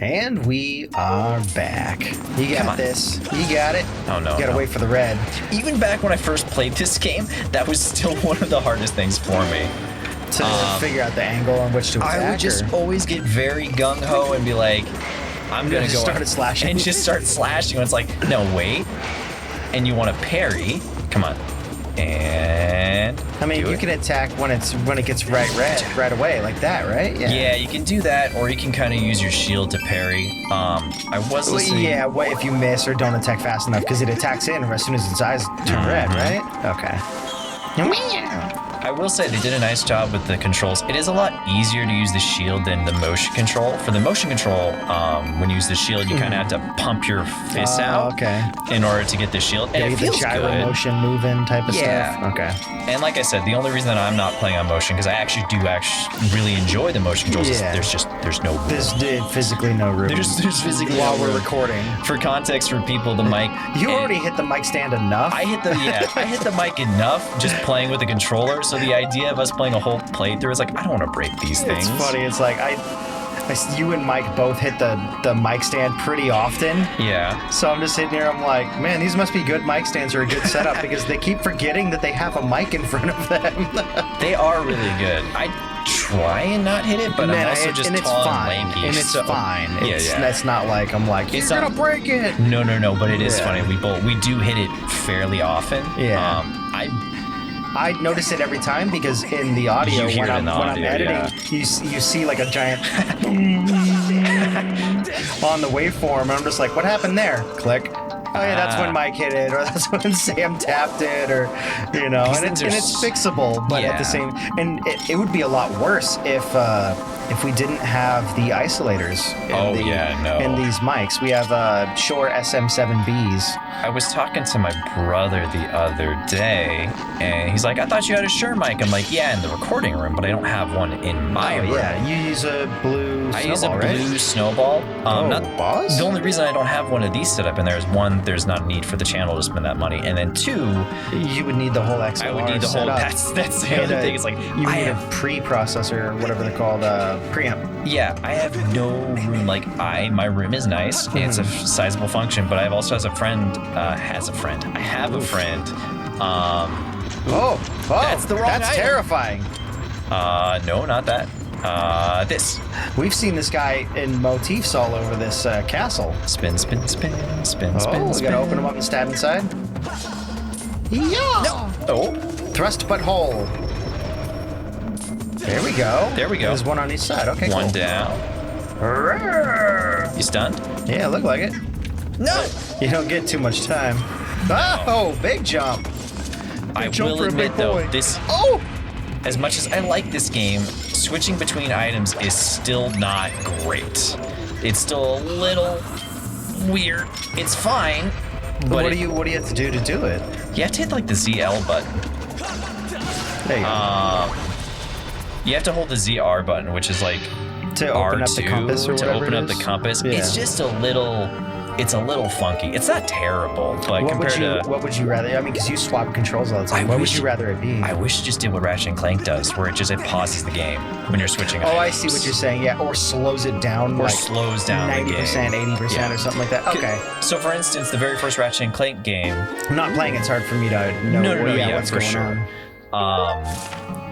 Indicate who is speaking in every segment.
Speaker 1: And we are back. You got this. You got it.
Speaker 2: Oh, no.
Speaker 1: You gotta wait for the red.
Speaker 2: Even back when I first played this game, that was still one of the hardest things for me.
Speaker 1: To figure out the angle on which to attack.
Speaker 2: I would just always get very gung-ho and be like, I'm gonna go
Speaker 1: start slashing.
Speaker 2: And just start slashing. And it's like, no, wait. And you want to parry. Come on. And
Speaker 1: I mean, you can attack when it gets right away, like that, right?
Speaker 2: Yeah, you can do that, or you can kind of use your shield to parry. I was listening.
Speaker 1: Yeah, what if you miss or don't attack fast enough? Because it attacks in as soon as its eyes turn red, right? Okay.
Speaker 2: I will say they did a nice job with the controls. It is a lot easier to use the shield than the motion control. For the motion control, when you use the shield, you kind of have to pump your fists out in order to get the shield. And it feels
Speaker 1: the gyro
Speaker 2: good.
Speaker 1: motion moving type of stuff. Okay.
Speaker 2: And like I said, the only reason that I'm not playing on motion, because I actually really enjoy the motion controls, is there's no room.
Speaker 1: There's physically no room.
Speaker 2: There's physically
Speaker 1: while
Speaker 2: no room.
Speaker 1: we're recording.
Speaker 2: For context, for people, the mic.
Speaker 1: You already hit the mic stand enough.
Speaker 2: I hit the mic enough just playing with the controller. So the idea of us playing a whole playthrough is like, I don't want to break these things.
Speaker 1: It's funny. It's like you and Mike both hit the mic stand pretty often.
Speaker 2: Yeah.
Speaker 1: So I'm just sitting here. I'm like, man, these must be good mic stands or a good setup because they keep forgetting that they have a mic in front of them.
Speaker 2: They are really good. I try and not hit it, but I'm also just tall and lanky.
Speaker 1: And it's fine.
Speaker 2: Yeah.
Speaker 1: That's not like I'm like, you're gonna break it.
Speaker 2: No. But it is funny. We do hit it fairly often.
Speaker 1: Yeah. I notice it every time because in the audio, when I'm editing, you see like a giant on the waveform, and I'm just like, what happened there? Click. Oh yeah, that's when Mike hit it, or that's when Sam tapped it, or and it's fixable. But at the same, and it would be a lot worse if we didn't have the isolators in these mics. We have Shure SM7Bs.
Speaker 2: I was talking to my brother the other day, and he's like, I thought you had a Shure mic. I'm like, yeah, in the recording room, but I don't have one in my room.
Speaker 1: Yeah, you use a blue snowball,
Speaker 2: I use a blue snowball.
Speaker 1: Boss?
Speaker 2: The only reason I don't have one of these set up in there is, one, there's not a need for the channel to spend that money, and then two,
Speaker 1: you would need the whole XLR.
Speaker 2: I would need the whole. That's the other thing. It's like
Speaker 1: you need a pre-processor, or whatever they're called, preamp.
Speaker 2: Yeah, I have no room. Like my room is nice. It's a sizable function, but I also have a friend. I have a friend. That's the wrong item.
Speaker 1: That's terrifying.
Speaker 2: No, not that. This.
Speaker 1: We've seen this guy in motifs all over this castle.
Speaker 2: Spin.
Speaker 1: We gotta open him up and stab inside. Yeah.
Speaker 2: No. Oh.
Speaker 1: Thrust but hold. There we go. There's one on each side. Okay,
Speaker 2: one
Speaker 1: cool.
Speaker 2: down. You stunned?
Speaker 1: Yeah, look like it.
Speaker 2: No.
Speaker 1: You don't get too much time. Oh, big jump.
Speaker 2: I will admit though, this.
Speaker 1: Oh.
Speaker 2: As much as I like this game, switching between items is still not great. It's still a little weird. It's fine. But
Speaker 1: what do you have to do it?
Speaker 2: You have to hit like the ZL button.
Speaker 1: There you go.
Speaker 2: You have to hold the ZR button, which is like
Speaker 1: to open
Speaker 2: R2,
Speaker 1: up the compass or whatever.
Speaker 2: To open up the compass.
Speaker 1: Yeah.
Speaker 2: It's just a little funky. It's not terrible, but
Speaker 1: what would you rather? I mean, because you swap controls all the time. What would you rather it be?
Speaker 2: I wish it just did what Ratchet & Clank does, where it pauses the game when you're switching items.
Speaker 1: Oh, I see what you're saying. Yeah, or slows it down.
Speaker 2: Or
Speaker 1: like
Speaker 2: slows down
Speaker 1: 90%,
Speaker 2: the game.
Speaker 1: 80% or something like that. Okay.
Speaker 2: So, for instance, the very first Ratchet & Clank game.
Speaker 1: I'm not playing. It's hard for me to know what's going on.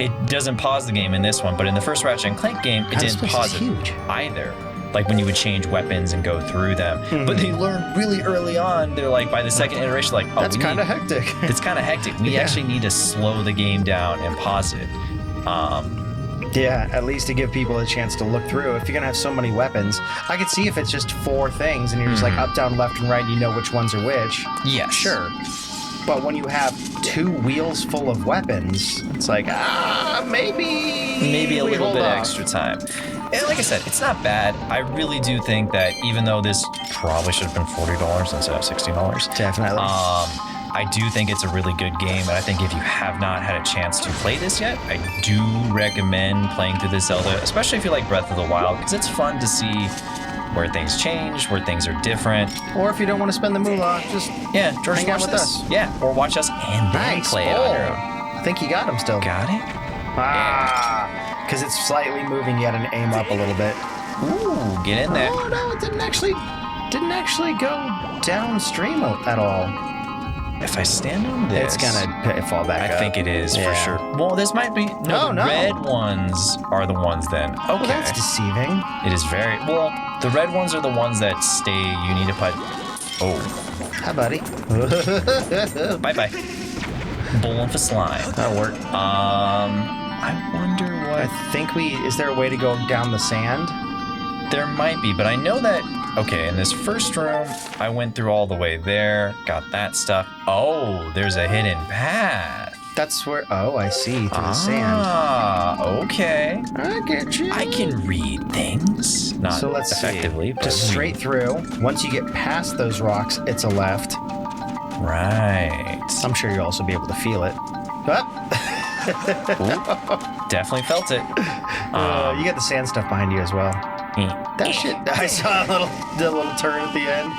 Speaker 2: It doesn't pause the game in this one, but in the first Ratchet & Clank game, it didn't pause it either. Like when you would change weapons and go through them. Mm-hmm. But they learned really early on, they're like, by the second iteration, like, oh,
Speaker 1: that's kind of hectic.
Speaker 2: It's kind of hectic. We actually need to slow the game down and pause it.
Speaker 1: Yeah, at least to give people a chance to look through. If you're going to have so many weapons, I could see if it's just 4 things and you're just like up, down, left, and right, and you know which ones are which.
Speaker 2: Yeah.
Speaker 1: Sure. But when you have 2 wheels full of weapons, it's like, maybe
Speaker 2: a little bit extra time. And like I said, it's not bad. I really do think that even though this probably should have been $40 instead of $60.
Speaker 1: Definitely.
Speaker 2: I do think it's a really good game, and I think if you have not had a chance to play this yet, I do recommend playing through the Zelda, especially if you like Breath of the Wild, because it's fun to see where things change, where things are different.
Speaker 1: Or if you don't want to spend the moolah, just hang out with us.
Speaker 2: Yeah, or watch us and then play it on your own.
Speaker 1: I think you got him still.
Speaker 2: Got it?
Speaker 1: Because it's slightly moving, you got to aim up a little bit.
Speaker 2: Ooh, get in there.
Speaker 1: Oh no, it didn't actually go downstream at all.
Speaker 2: If I stand on this,
Speaker 1: It's gonna fall back up.
Speaker 2: I think it is for
Speaker 1: Yeah.
Speaker 2: sure. Well, this might be. No, the red ones are the ones then. Okay.
Speaker 1: Well, that's deceiving.
Speaker 2: It is very well. The red ones are the ones that stay. You need to put. Oh,
Speaker 1: Hi, buddy.
Speaker 2: bye bye. Bowling for slime.
Speaker 1: That'll work.
Speaker 2: I wonder what.
Speaker 1: I think is there a way to go down the sand?
Speaker 2: There might be, but I know that. Okay, in this first room, I went through all the way there, got that stuff. Oh, there's a hidden path.
Speaker 1: That's where. Oh, I see. Through the sand.
Speaker 2: Ah, okay.
Speaker 1: I get you.
Speaker 2: I can read things. Not
Speaker 1: So let's
Speaker 2: effectively,
Speaker 1: see.
Speaker 2: but
Speaker 1: Just straight through. Once you get past those rocks, it's a left.
Speaker 2: Right.
Speaker 1: I'm sure you'll also be able to feel it.
Speaker 2: Ooh, definitely felt it.
Speaker 1: You got the sand stuff behind you as well. That shit. I saw the little turn at the end.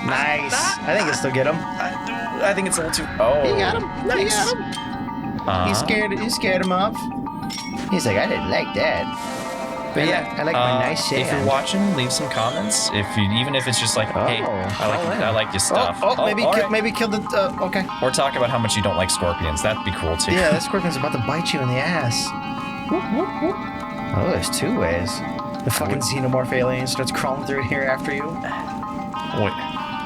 Speaker 1: Nice. I think it'll still get him.
Speaker 2: I think it's a little too. Oh,
Speaker 1: You got him.
Speaker 2: Nice.
Speaker 1: You got him. You scared him off. He's like, I didn't like that.
Speaker 2: But yeah,
Speaker 1: I like my nice sand.
Speaker 2: If you're watching, leave some comments. Even if it's just like, hey, I like your stuff.
Speaker 1: Maybe kill the. Okay.
Speaker 2: Or talk about how much you don't like scorpions. That'd be cool too.
Speaker 1: Yeah, that scorpion's about to bite you in the ass. Whoop, whoop, whoop. Oh, there's two ways. The fucking xenomorph alien starts crawling through here after you.
Speaker 2: Wait.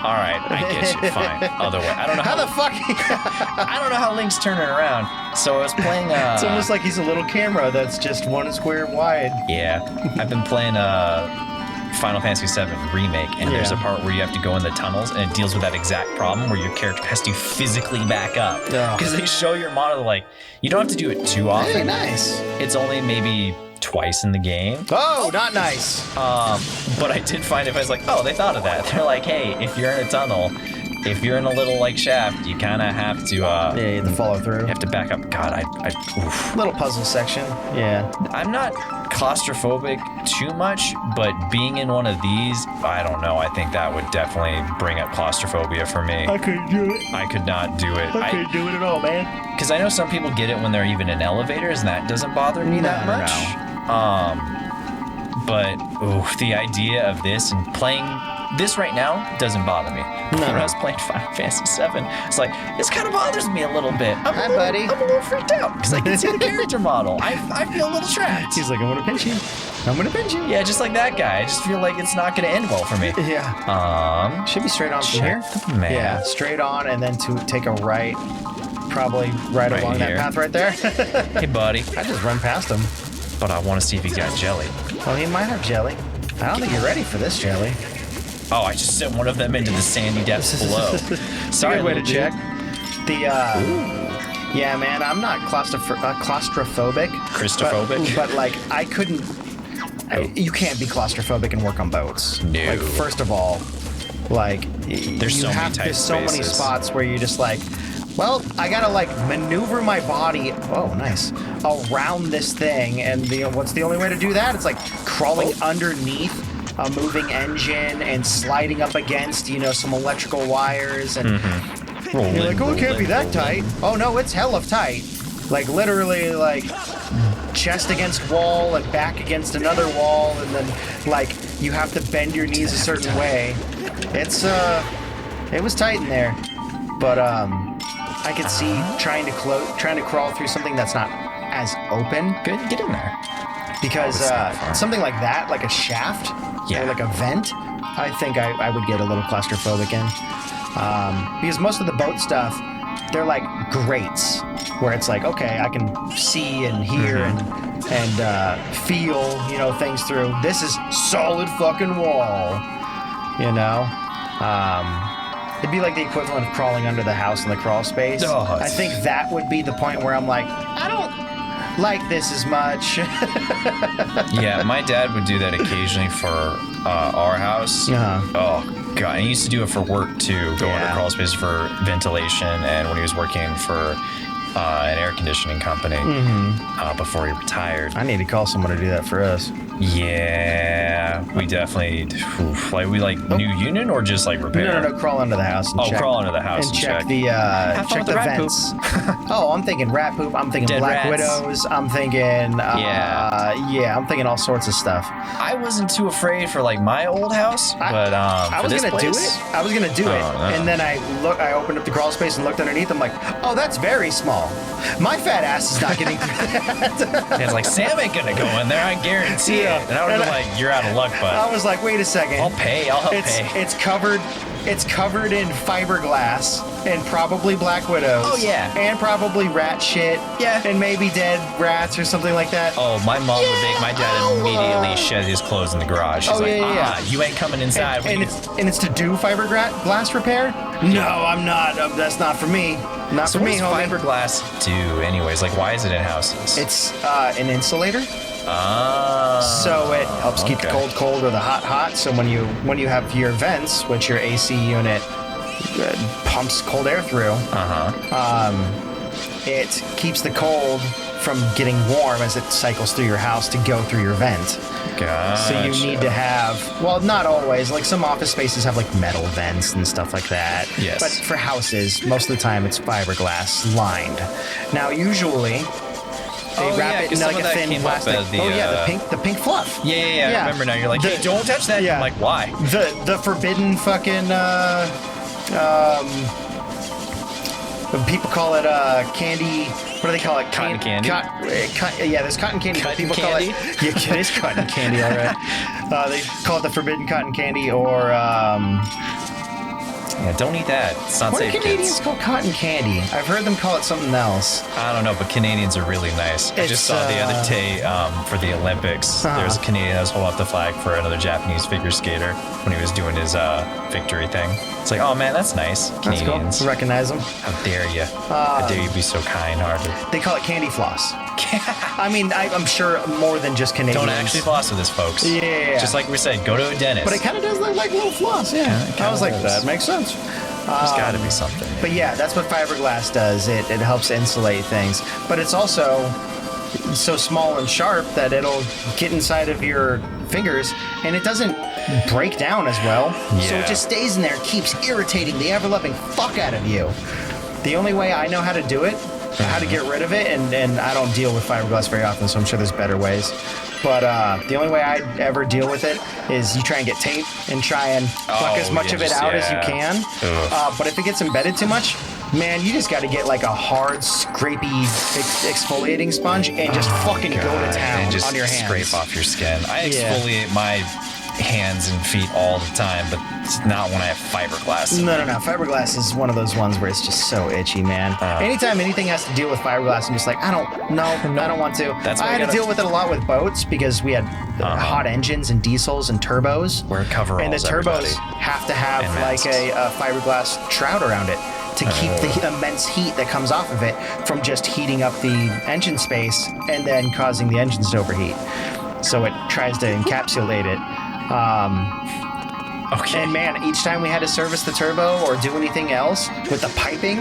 Speaker 2: All right, I get you. Fine. Other way. I don't know
Speaker 1: how the fuck.
Speaker 2: I don't know how Link's turning around. So I was playing.
Speaker 1: It's almost like he's a little camera that's just one square wide.
Speaker 2: Yeah, I've been playing Final Fantasy VII Remake, and there's a part where you have to go in the tunnels, and it deals with that exact problem where your character has to physically back up because they show your model like you don't have to do it too often.
Speaker 1: Hey, nice.
Speaker 2: It's only maybe twice in the game.
Speaker 1: Oh, not nice.
Speaker 2: But I did find it. I was like, oh, they thought of that. They're like, hey, if you're in a tunnel, if you're in a little like shaft, you kind of have to.
Speaker 1: You have to follow through.
Speaker 2: You have to back up. God, oof.
Speaker 1: Little puzzle section. Yeah.
Speaker 2: I'm not claustrophobic too much, but being in one of these, I don't know. I think that would definitely bring up claustrophobia for me.
Speaker 1: I couldn't do it.
Speaker 2: I could not do it.
Speaker 1: I couldn't do it at all, man.
Speaker 2: Because I know some people get it when they're even in elevators, and that doesn't bother me that much. But the idea of this and playing this right now doesn't bother me. When I was playing Final Fantasy VII, it's like, this kind of bothers me a little bit.
Speaker 1: Hi, buddy.
Speaker 2: I'm a little freaked out because I can see the character model. I feel a little trapped.
Speaker 1: He's like, I'm gonna pinch you. I'm gonna pinch you.
Speaker 2: Yeah, just like that guy. I just feel like it's not gonna end well for me.
Speaker 1: Yeah. Should be straight on from here. Yeah, straight on, and then to take a right. Probably right along
Speaker 2: here.
Speaker 1: that path right there.
Speaker 2: Hey, buddy.
Speaker 1: I just run past him.
Speaker 2: But I want to see if he got jelly.
Speaker 1: Well, he might have jelly. I don't think you're ready for this jelly.
Speaker 2: Oh, I just sent one of them into the sandy depths below. Sorry,
Speaker 1: good way to check. Yeah, man, I'm not claustrophobic.
Speaker 2: Christophobic?
Speaker 1: But like, I couldn't. You can't be claustrophobic and work on boats.
Speaker 2: No.
Speaker 1: Like, first of all, like,
Speaker 2: there's so
Speaker 1: many spots where you're just like, well, I gotta like maneuver my body. Oh, nice. Around this thing, and what's the only way to do that? It's like crawling underneath a moving engine and sliding up against, some electrical wires, and you're like, oh, it can't be that tight. Oh no, it's hella tight. Like literally, like chest against wall and back against another wall, and then like you have to bend your knees a certain way. It's it was tight in there, but I could see trying to crawl through something that's not as open.
Speaker 2: Good, get in there.
Speaker 1: Because something like that, like a shaft or like a vent, I think I would get a little claustrophobic in. Because most of the boat stuff, they're like grates, where it's like, okay, I can see and hear and feel, things through. This is solid fucking wall, It'd be like the equivalent of crawling under the house in the crawl space. I think that would be the point where I'm like, I don't like this as much.
Speaker 2: Yeah, my dad would do that occasionally for our house. Oh, God. He used to do it for work, too. Go into crawl space for ventilation, and when he was working for an air conditioning company before he retired.
Speaker 1: I need to call someone to do that for us.
Speaker 2: Yeah, we definitely. Oof, like we like new unit or just like repair?
Speaker 1: No, crawl under the house and check.
Speaker 2: Crawl under the house and
Speaker 1: check the
Speaker 2: check
Speaker 1: the vents. Oh, I'm thinking rat poop. I'm thinking
Speaker 2: Dead
Speaker 1: black
Speaker 2: rats.
Speaker 1: widows. I'm thinking I'm thinking all sorts of stuff.
Speaker 2: I wasn't too afraid for like my old house, but
Speaker 1: I was gonna do it. I was gonna do it,
Speaker 2: no.
Speaker 1: and then I opened up the crawl space and looked underneath. I'm like, oh, that's very small. My fat ass is not getting through that.
Speaker 2: It's like Sam ain't gonna go in there. I guarantee it. And I would have been like, you're out of luck, but
Speaker 1: I was like, wait a second.
Speaker 2: I'll pay. I'll help pay.
Speaker 1: It's covered in fiberglass and probably black widows.
Speaker 2: Oh, yeah.
Speaker 1: And probably rat shit.
Speaker 2: Yeah.
Speaker 1: And maybe dead rats or something like that.
Speaker 2: Oh, my mom would make my dad immediately shed his clothes in the garage. She's you ain't coming inside.
Speaker 1: And it's to do fiberglass repair? No, I'm not. That's not for me. Not for me, homie.
Speaker 2: What does fiberglass do anyways? Like, why is it in houses?
Speaker 1: It's an insulator.
Speaker 2: Ah.
Speaker 1: So it helps keep the cold or the hot. So when you have your vents, which your AC unit pumps cold air through, it keeps the cold from getting warm as it cycles through your house to go through your vent.
Speaker 2: Gotcha.
Speaker 1: So you need to have, well, not always, like some office spaces have like metal vents and stuff like that.
Speaker 2: Yes.
Speaker 1: But for houses, most of the time it's fiberglass lined. Now usually they wrap it in like a thin plastic. The pink fluff.
Speaker 2: Yeah. I remember now. You're like, hey, don't touch that. Yeah. I'm like, why?
Speaker 1: The forbidden fucking people call it candy. What do they call it?
Speaker 2: Cotton candy.
Speaker 1: There's cotton candy.
Speaker 2: Cotton
Speaker 1: people
Speaker 2: candy?
Speaker 1: call it. Yeah, it is cotton candy. All right. They call it the forbidden cotton candy, or
Speaker 2: yeah, don't eat that. It's not safe,
Speaker 1: kids. What do Canadians call cotton candy? I've heard them call it something else.
Speaker 2: I don't know, but Canadians are really nice. I just saw the other day for the Olympics, there was a Canadian that was holding up the flag for another Japanese figure skater when he was doing his victory thing. It's like, oh man, that's nice. Canadians.
Speaker 1: That's cool. Recognize them.
Speaker 2: How dare you? How dare you be so kind-hearted?
Speaker 1: They call it candy floss. I mean, I'm sure more than just Canadians.
Speaker 2: Don't actually floss with this, folks.
Speaker 1: Yeah.
Speaker 2: Just like we said, go to a dentist.
Speaker 1: But it kind of does look like little floss, yeah. I was like, that makes sense.
Speaker 2: There's got to be something.
Speaker 1: But yeah, that's what fiberglass does. It helps insulate things. But it's also so small and sharp that it'll get inside of your fingers, and it doesn't break down as well.
Speaker 2: Yeah.
Speaker 1: So it just stays in there, keeps irritating the ever-loving fuck out of you. The only way I know how to do it, how to get rid of it, and I don't deal with fiberglass very often, so I'm sure there's better ways. But the only way I ever deal with it is you try and get tape and try and pluck as much of it out as you can. But if it gets embedded too much, man, you just got to get like a hard, scrapey exfoliating sponge and just fucking go to town
Speaker 2: and just
Speaker 1: on your hands.
Speaker 2: Scrape off your skin. I exfoliate my hands and feet all the time, but it's not when I have fiberglass.
Speaker 1: No. Fiberglass is one of those ones where it's just so itchy, man. Anytime anything has to deal with fiberglass, I'm just like, I don't want to. I had to deal with it a lot with boats because we had hot engines and diesels and turbos.
Speaker 2: Wear coveralls,
Speaker 1: and the turbos have to have like a fiberglass shroud around it to keep the immense heat that comes off of it from just heating up the engine space and then causing the engines to overheat. So it tries to encapsulate it. And man, each time we had to service the turbo or do anything else with the piping,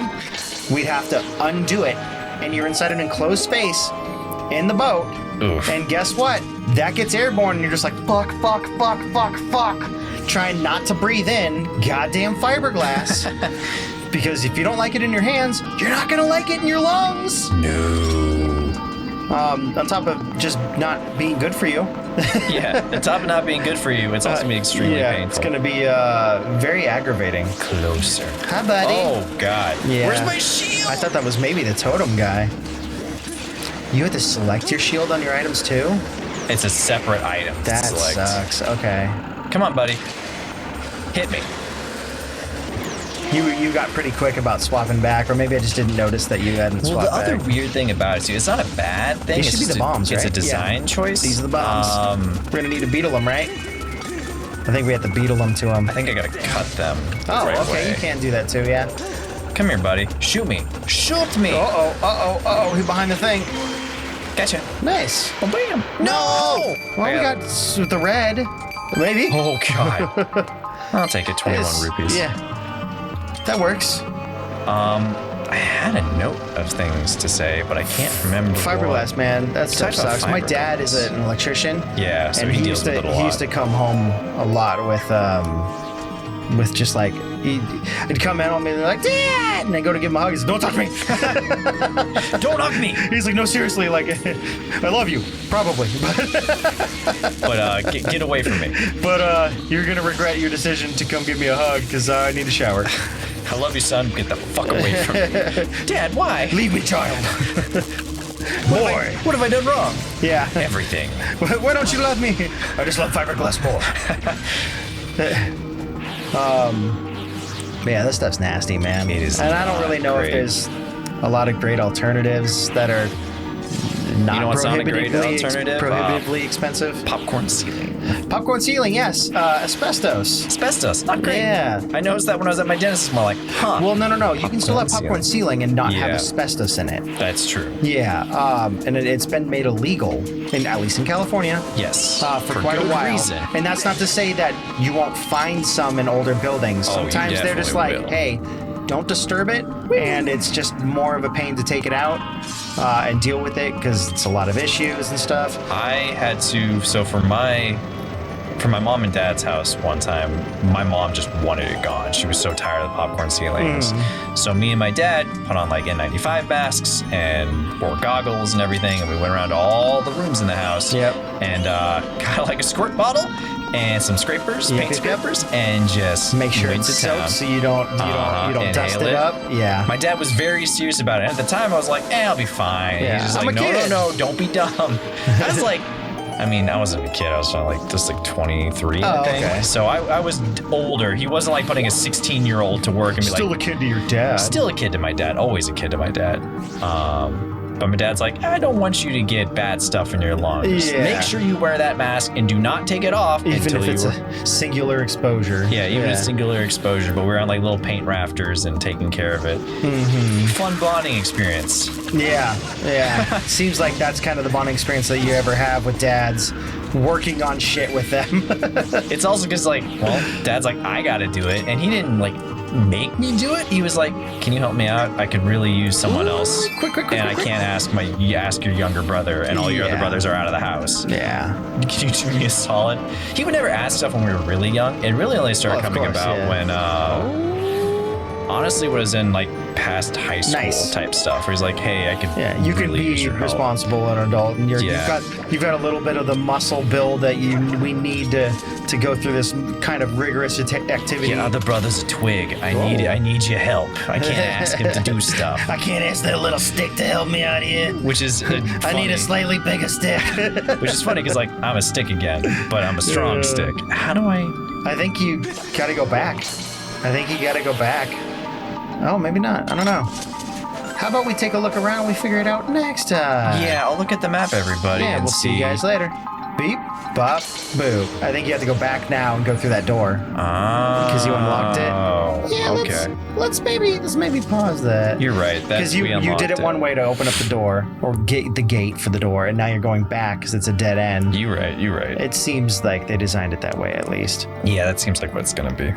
Speaker 1: we'd have to undo it. And you're inside an enclosed space in the boat.
Speaker 2: Oof.
Speaker 1: And guess what? That gets airborne and you're just like, fuck. Trying not to breathe in goddamn fiberglass. Because if you don't like it in your hands, you're not going to like it in your lungs.
Speaker 2: No.
Speaker 1: On top of just not being good for you.
Speaker 2: Yeah, on top of not being good for you, it's also going to be extremely painful.
Speaker 1: It's going to be very aggravating.
Speaker 2: Closer.
Speaker 1: Hi, buddy.
Speaker 2: Oh, God.
Speaker 1: Yeah.
Speaker 2: Where's my shield?
Speaker 1: I thought that was maybe the totem guy. You have to select your shield on your items, too?
Speaker 2: It's a separate item.
Speaker 1: That sucks. Okay.
Speaker 2: Come on, buddy. Hit me.
Speaker 1: You got pretty quick about swapping back, or maybe I just didn't notice that you hadn't swapped back.
Speaker 2: The other weird thing about it, too, it's not a bad thing.
Speaker 1: These should be the bombs, right?
Speaker 2: It's a design choice.
Speaker 1: These are the bombs. We're going to need to beetle them, right? I think we have to beetle them to them.
Speaker 2: I think I got to cut them.
Speaker 1: Okay. You can do that, too, yeah.
Speaker 2: Come here, buddy. Shoot me. Shoot me.
Speaker 1: Uh-oh. Who's behind the thing?
Speaker 2: Gotcha.
Speaker 1: Nice.
Speaker 2: Oh, bam. No!
Speaker 1: Well, we got the red. Maybe.
Speaker 2: Oh, God. I'll take it. 21 rupees.
Speaker 1: Yeah. That works.
Speaker 2: I had a note of things to say, but I can't remember.
Speaker 1: Fiberglass, man, that stuff
Speaker 2: Talk about
Speaker 1: sucks. My dad is
Speaker 2: fiberglass.
Speaker 1: an electrician.
Speaker 2: Yeah, so
Speaker 1: and
Speaker 2: he deals with it a lot.
Speaker 1: He used to come home a lot with just like he'd come in on me and they're like, Dad, and I go to give him a hug. He's like, don't touch me.
Speaker 2: Don't hug me.
Speaker 1: He's like, no, seriously, like I love you, probably,
Speaker 2: But get away from me.
Speaker 1: but you're gonna regret your decision to come give me a hug because I need a shower.
Speaker 2: I love you, son. Get the fuck away from me. Dad, why?
Speaker 1: Leave me, child. Boy,
Speaker 2: What have I done wrong?
Speaker 1: yeah.
Speaker 2: Everything.
Speaker 1: Why don't you love me? I just love fiberglass more. Yeah, this stuff's nasty, man.
Speaker 2: It is
Speaker 1: and I don't really know
Speaker 2: great.
Speaker 1: if there's a lot of great alternatives that are not
Speaker 2: You know what's not a great
Speaker 1: prohibitively,
Speaker 2: alternative?
Speaker 1: prohibitively expensive.
Speaker 2: Popcorn ceiling.
Speaker 1: Popcorn ceiling, yes. Asbestos.
Speaker 2: Asbestos, not great.
Speaker 1: Yeah.
Speaker 2: I noticed that when I was at my dentist, I'm like, huh.
Speaker 1: Well, no. You can still have
Speaker 2: Popcorn
Speaker 1: popcorn ceiling and not have
Speaker 2: Yeah.
Speaker 1: asbestos in it.
Speaker 2: That's true.
Speaker 1: Yeah, and it's been made illegal, at least in California.
Speaker 2: Yes.
Speaker 1: For quite a
Speaker 2: good
Speaker 1: while.
Speaker 2: reason.
Speaker 1: And that's not to say that you won't find some in older buildings.
Speaker 2: Oh, you
Speaker 1: Sometimes they're just like,
Speaker 2: definitely will.
Speaker 1: hey, don't disturb it. And it's just more of a pain to take it out and deal with it because it's a lot of issues and stuff.
Speaker 2: I had to, so for my mom and dad's house one time, my mom just wanted it gone. She was so tired of the popcorn ceilings. So me and my dad put on like N95 masks and wore goggles and everything, and we went around to all the rooms in the house.
Speaker 1: Yep.
Speaker 2: And got like a squirt bottle and some scrapers,
Speaker 1: Yep,
Speaker 2: paint
Speaker 1: yep, yep.
Speaker 2: scrapers, and just
Speaker 1: Make sure
Speaker 2: went
Speaker 1: it's
Speaker 2: to town.
Speaker 1: soaked so you don't dust
Speaker 2: Inhale
Speaker 1: it up. Yeah.
Speaker 2: My dad was very serious about it. At the time, I was like, I'll be fine.
Speaker 1: Yeah.
Speaker 2: He's just
Speaker 1: I'm
Speaker 2: like,
Speaker 1: a kid.
Speaker 2: no, don't be dumb. I was like, I mean, I wasn't a kid. I was like 23, I think.
Speaker 1: Okay.
Speaker 2: So I was older. He wasn't like putting a 16-year-old to work and be
Speaker 1: Still
Speaker 2: like,
Speaker 1: a kid to your dad.
Speaker 2: still a kid to my dad. Always a kid to my dad. But my dad's like, I don't want you to get bad stuff in your lungs.
Speaker 1: Yeah.
Speaker 2: Make sure you wear that mask and do not take it off
Speaker 1: Even
Speaker 2: until
Speaker 1: if it's
Speaker 2: you
Speaker 1: a singular exposure.
Speaker 2: Yeah, even a singular exposure, but we were on like little paint rafters and taking care of it. Fun bonding experience.
Speaker 1: Yeah. Seems like that's kind of the bonding experience that you ever have with dads, working on shit with them.
Speaker 2: It's also because like, well, dad's like, I gotta do it, and he didn't like make me do it. He was like, can you help me out? I could really use someone else.
Speaker 1: Quick,
Speaker 2: and I can't ask your younger brother, and all your other
Speaker 1: Yeah.
Speaker 2: brothers are out of the house.
Speaker 1: Yeah.
Speaker 2: Can you do me a solid? He would never ask stuff when we were really young. It really only started
Speaker 1: Well, of
Speaker 2: coming
Speaker 1: course,
Speaker 2: about
Speaker 1: yeah.
Speaker 2: when honestly was in like past high school
Speaker 1: Nice.
Speaker 2: type stuff where he's like, hey, I could
Speaker 1: You can
Speaker 2: really use
Speaker 1: be
Speaker 2: your help.
Speaker 1: responsible and adult, and
Speaker 2: Yeah.
Speaker 1: you've got a little bit of the muscle build that we need to go through this kind of rigorous activity.
Speaker 2: Yeah, other brother's a twig. I need your help. I can't ask him to do stuff.
Speaker 1: I can't ask that little stick to help me out here.
Speaker 2: Which is
Speaker 1: I need a slightly bigger stick.
Speaker 2: Which is funny because like I'm a stick again, but I'm a strong stick. How do I?
Speaker 1: I think you gotta go back. Oh, maybe not. I don't know. How about we take a look around and we figure it out next time?
Speaker 2: Yeah, I'll look at the map, everybody.
Speaker 1: Yeah,
Speaker 2: and
Speaker 1: we'll see you guys later. Beep, bop, boo. I think you have to go back now and go through that door. Because you unlocked it.
Speaker 2: Oh,
Speaker 1: Yeah,
Speaker 2: okay.
Speaker 1: let's maybe pause that.
Speaker 2: You're right.
Speaker 1: Because you did it one way to open up the door, or the gate for the door, and now you're going back because it's a dead end.
Speaker 2: You're right.
Speaker 1: It seems like they designed it that way, at least.
Speaker 2: Yeah, that seems like what it's gonna be.